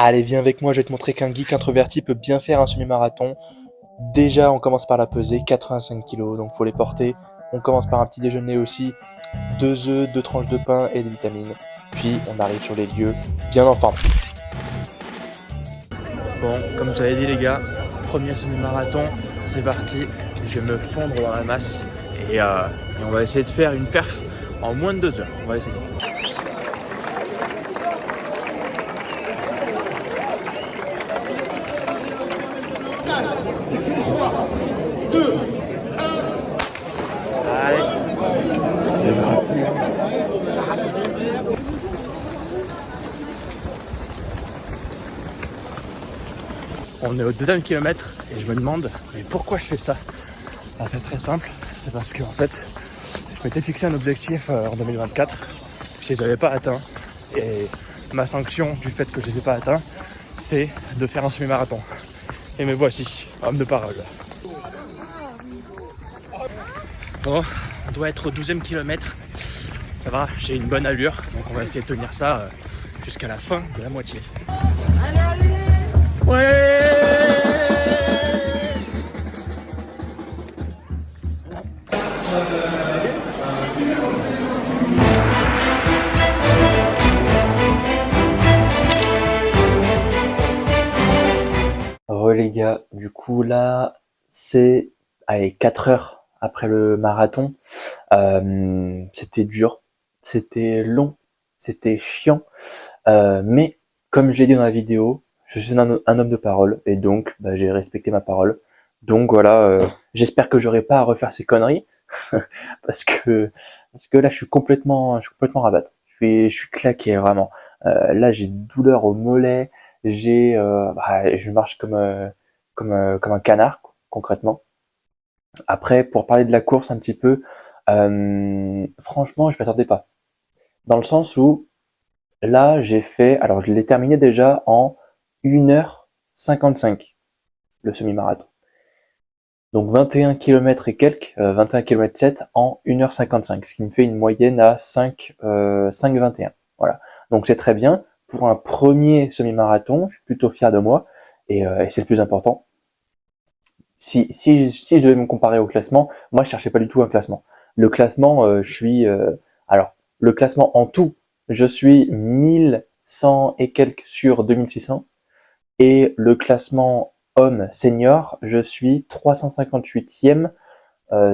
Allez, viens avec moi, je vais te montrer qu'un geek introverti peut bien faire un semi-marathon. Déjà, on commence par la peser, 85 kilos, donc faut les porter. On commence par un petit déjeuner aussi, 2 œufs, 2 tranches de pain et des vitamines. Puis on arrive sur les lieux, bien en forme. Bon, comme j'avais dit les gars, premier semi-marathon, c'est parti. Je vais me fondre dans la masse et on va essayer de faire une perf en moins de 2 heures. On va essayer. Allez, c'est parti. On est au 2e kilomètre et je me demande mais pourquoi je fais ça. Alors, c'est très simple, c'est parce que en fait je m'étais fixé un objectif en 2024, je les avais pas atteints et ma sanction du fait que je les ai pas atteints, c'est de faire un semi-marathon. Et me voici, homme de parole. Bon, on doit être au 12e kilomètre, ça va, j'ai une bonne allure, donc on va essayer de tenir ça jusqu'à la fin de la moitié. Ouais. Les gars, du coup là, c'est 4 heures après le marathon. C'était dur, c'était long, c'était chiant, mais comme je l'ai dit dans la vidéo, je suis un homme de parole et donc j'ai respecté ma parole. Donc voilà, j'espère que j'aurai pas à refaire ces conneries parce que là je suis complètement rabat. Je suis claqué vraiment. Là j'ai une douleur au mollet, je marche comme un canard concrètement. Après, pour parler de la course un petit peu, franchement, je m'attendais pas. Dans le sens où, là, alors je l'ai terminé déjà en 1h55, le semi-marathon. Donc 21 km et quelques, 21 km 7 en 1h55, ce qui me fait une moyenne à 5,21. Voilà. Donc c'est très bien. Pour un premier semi-marathon, je suis plutôt fier de moi, et c'est le plus important. Si je devais me comparer au classement, moi je cherchais pas du tout un classement. Le classement, alors le classement en tout, je suis 1100 et quelques sur 2600, et le classement homme senior, je suis 358e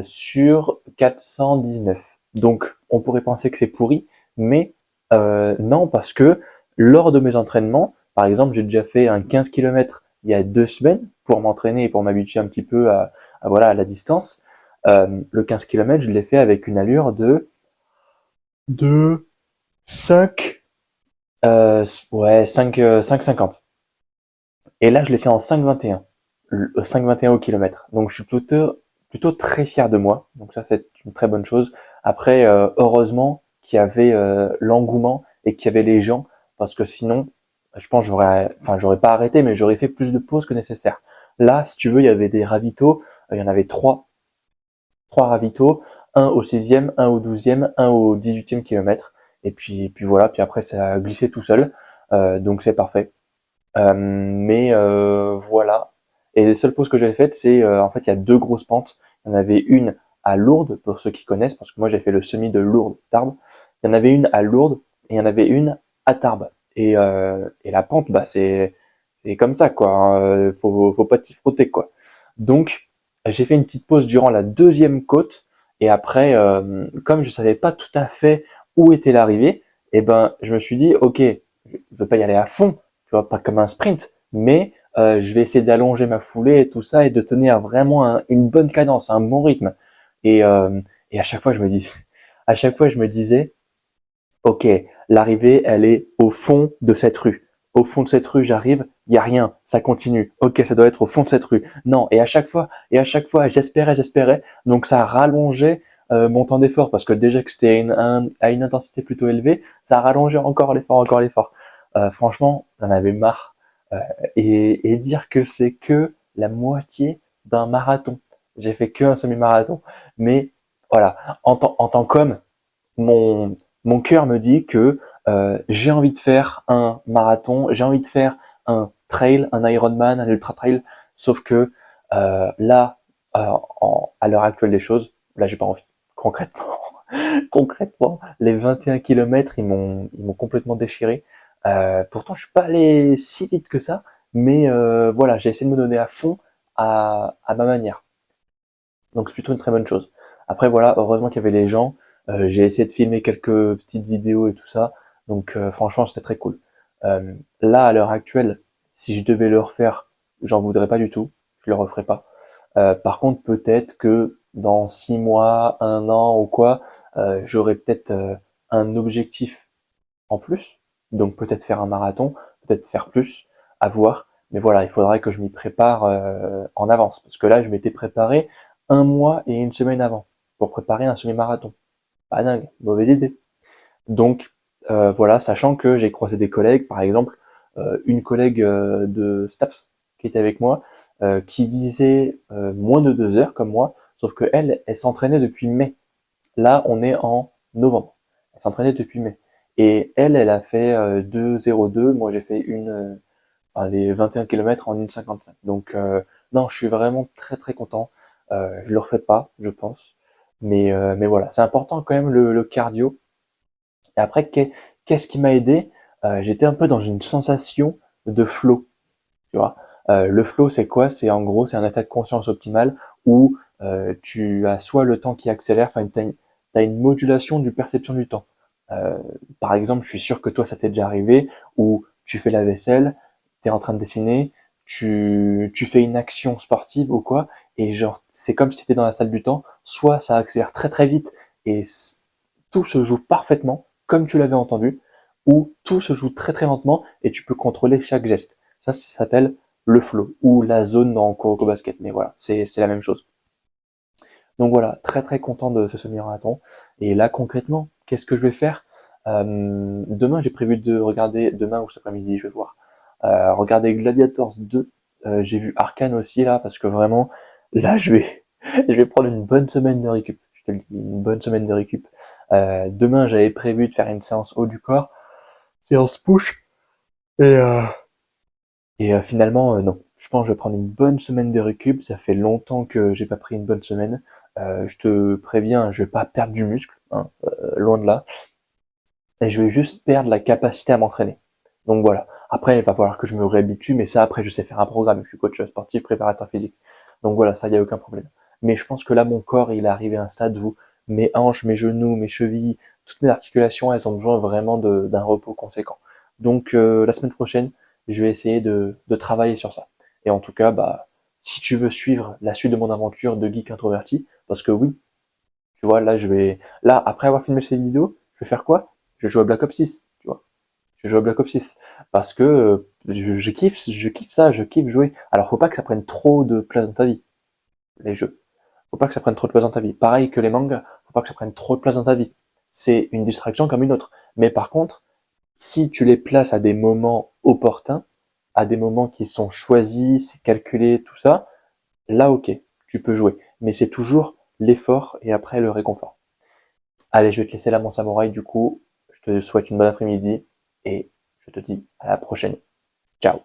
sur 419. Donc on pourrait penser que c'est pourri, mais non, parce que lors de mes entraînements, par exemple, j'ai déjà fait un 15 km il y a 2 semaines pour m'entraîner et pour m'habituer un petit peu à la distance. Le 15 km, je l'ai fait avec une allure de 5, ouais, 5,50. Et là, je l'ai fait en 5,21, 5,21 au kilomètre. Donc, je suis plutôt très fier de moi. Donc ça, c'est une très bonne chose. Après, heureusement qu'il y avait l'engouement et qu'il y avait les gens, parce que sinon, je pense j'aurais pas arrêté, mais j'aurais fait plus de pauses que nécessaire. Là, si tu veux, il y avait des ravitaux. Il y en avait trois ravitaux, un au 6e, un au 12e, un au 18e kilomètre. Et puis voilà. Puis après, ça a glissé tout seul. Donc c'est parfait. Mais voilà. Et les seules pauses que j'avais faites, c'est en fait il y a 2 grosses pentes. Il y en avait une à Lourdes, pour ceux qui connaissent, parce que moi j'ai fait le semi de Lourdes, Tarbes. Il y en avait une à Lourdes et il y en avait une à Tarbes. Et la pente, c'est comme ça quoi. Hein. Faut pas t'y frotter quoi. Donc j'ai fait une petite pause durant la 2e côte et après, comme je savais pas tout à fait où était l'arrivée, et ben je me suis dit ok, je veux pas y aller à fond, tu vois, pas comme un sprint, mais je vais essayer d'allonger ma foulée et tout ça et de tenir vraiment une bonne cadence, un bon rythme. Et, euh, et à chaque fois je me disais, ok, l'arrivée elle est au fond de cette rue. Au fond de cette rue, j'arrive, il y a rien, ça continue. Ok, ça doit être au fond de cette rue. Non, et à chaque fois, j'espérais. Donc ça rallongeait mon temps d'effort parce que déjà que c'était à une intensité plutôt élevée, ça rallongeait encore l'effort, encore l'effort. Franchement, j'en avais marre. Et dire que c'est que la moitié d'un marathon. J'ai fait que un semi-marathon. Mais voilà, en tant qu'homme, mon, mon cœur me dit que j'ai envie de faire un marathon, j'ai envie de faire un trail, un Ironman, un ultra trail, sauf que là, à l'heure actuelle des choses, là j'ai pas envie. Concrètement, concrètement, les 21 kilomètres, ils m'ont complètement déchiré. Pourtant, je suis pas allé si vite que ça, mais voilà, j'ai essayé de me donner à fond à ma manière. Donc c'est plutôt une très bonne chose. Après voilà, heureusement qu'il y avait les gens. J'ai essayé de filmer quelques petites vidéos et tout ça. Donc franchement, c'était très cool. Là, à l'heure actuelle, si je devais le refaire, j'en voudrais pas du tout. Je le referais pas. Par contre, peut-être que dans 6 mois, un an ou quoi, j'aurais peut-être un objectif en plus. Donc peut-être faire un marathon, peut-être faire plus, à voir. Mais voilà, il faudrait que je m'y prépare en avance. Parce que là, je m'étais préparé 1 mois et 1 semaine avant pour préparer un semi-marathon. Pas dingue, mauvaise idée. Donc voilà, sachant que j'ai croisé des collègues, par exemple, une collègue de STAPS qui était avec moi, qui visait moins de 2 heures comme moi, sauf que elle s'entraînait depuis mai. Là, on est en novembre. Elle s'entraînait depuis mai. Et elle a fait 2,02. Moi, j'ai fait enfin, les 21 kilomètres en 1,55. Donc, non, je suis vraiment très très content. Je le refais pas, je pense. Mais voilà, c'est important quand même le cardio. Et après, qu'est-ce qui m'a aidé? J'étais un peu dans une sensation de flow, tu vois. Le flow, c'est quoi? C'est en gros, c'est un état de conscience optimal où tu as soit le temps qui accélère, enfin, t'as une modulation du perception du temps. Euh, Par exemple, je suis sûr que toi, ça t'est déjà arrivé où tu fais la vaisselle, t'es en train de dessiner, tu fais une action sportive ou quoi, et genre, c'est comme si tu étais dans la salle du temps, soit ça accélère très très vite et tout se joue parfaitement, comme tu l'avais entendu, ou tout se joue très très lentement et tu peux contrôler chaque geste. Ça s'appelle le flow ou la zone dans Kuroko Basket. Mais voilà, c'est la même chose. Donc voilà, très très content de ce semi-marathon. Et là concrètement, qu'est-ce que je vais faire? Demain, j'ai prévu de regarder, demain ou cet après-midi, je vais voir, regarder Gladiators 2. J'ai vu Arcane aussi là, parce que vraiment, là je vais prendre une bonne semaine de récup. Je te le dis, une bonne semaine de récup. Demain, j'avais prévu de faire une séance haut du corps, séance push, et finalement, non. Je pense que je vais prendre une bonne semaine de récup. Ça fait longtemps que j'ai pas pris une bonne semaine. Je te préviens, je vais pas perdre du muscle, hein, loin de là. Et je vais juste perdre la capacité à m'entraîner. Donc voilà. Après, il va falloir que je me réhabitue, mais ça, après, je sais faire un programme. Je suis coach sportif, préparateur physique. Donc voilà, ça, il n'y a aucun problème. Mais je pense que là, mon corps, il est arrivé à un stade où mes hanches, mes genoux, mes chevilles, toutes mes articulations, elles ont besoin vraiment d'un repos conséquent. Donc la semaine prochaine, je vais essayer de travailler sur ça. Et en tout cas, bah, si tu veux suivre la suite de mon aventure de geek introverti, parce que oui, tu vois, là, après avoir filmé ces vidéos, je vais faire quoi? Je joue à Black Ops 6, tu vois. Je joue à Black Ops 6. Parce que je kiffe ça, je kiffe jouer. Alors, faut pas que ça prenne trop de place dans ta vie, les jeux. Faut pas que ça prenne trop de place dans ta vie. Pareil que les mangas, faut pas que ça prenne trop de place dans ta vie. C'est une distraction comme une autre. Mais par contre, si tu les places à des moments opportuns, à des moments qui sont choisis, c'est calculé, tout ça, là, ok, tu peux jouer. Mais c'est toujours l'effort et après le réconfort. Allez, je vais te laisser là, mon samouraï, du coup. Je te souhaite une bonne après-midi et je te dis à la prochaine. Ciao.